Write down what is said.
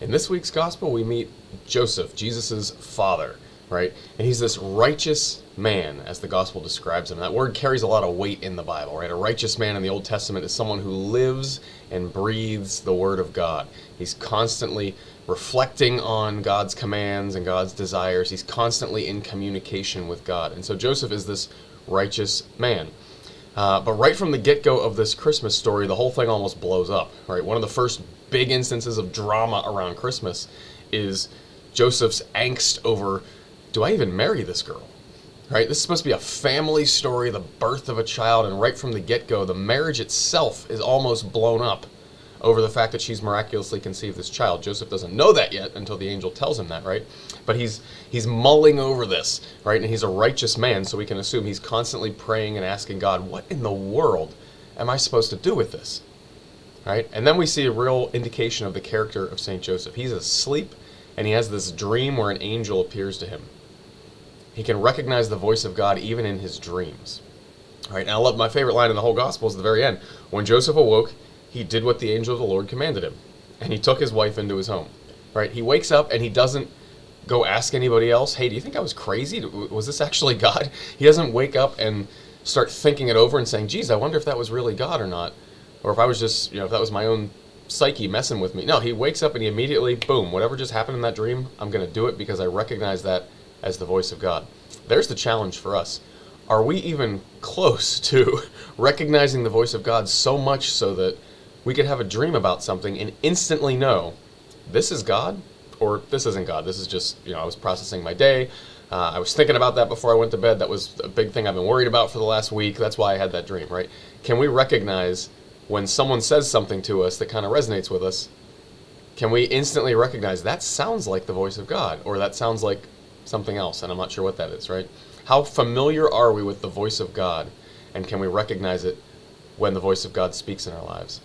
In this week's gospel, we meet Joseph, Jesus' father, right? And he's this righteous man, as the gospel describes him. That word carries a lot of weight in the Bible, right? A righteous man in the Old Testament is someone who lives and breathes the word of God. He's constantly reflecting on God's commands and God's desires. He's constantly in communication with God. And so Joseph is this righteous man. But right from the get-go of this Christmas story, the whole thing almost blows up, right? One of the first big instances of drama around Christmas is Joseph's angst over, do I even marry this girl? Right? This is supposed to be a family story, the birth of a child, and right from the get-go, the marriage itself is almost blown up over the fact that she's miraculously conceived this child. Joseph doesn't know that yet until the angel tells him that, right? But he's mulling over this, right? And he's a righteous man, so we can assume he's constantly praying and asking God, what in the world am I supposed to do with this? Right? And then we see a real indication of the character of St. Joseph. He's asleep, and he has this dream where an angel appears to him. He can recognize the voice of God even in his dreams. All right, and I love my favorite line in the whole gospel is at the very end. When Joseph awoke, he did what the angel of the Lord commanded him, and he took his wife into his home. Right? He wakes up and he doesn't go ask anybody else, hey, do you think I was crazy? Was this actually God? He doesn't wake up and start thinking it over and saying, geez, I wonder if that was really God or not. Or if I was just, if that was my own psyche messing with me. No, he wakes up and he immediately, boom, whatever just happened in that dream, I'm going to do it because I recognize that as the voice of God. There's the challenge for us. Are we even close to recognizing the voice of God so much so that we could have a dream about something and instantly know this is God or this isn't God? This is just, I was processing my day. I was thinking about that before I went to bed. That was a big thing I've been worried about for the last week. That's why I had that dream, right? Can we recognize when someone says something to us that kind of resonates with us? Can we instantly recognize that sounds like the voice of God or that sounds like something else, and I'm not sure what that is, right? How familiar are we with the voice of God, and can we recognize it when the voice of God speaks in our lives?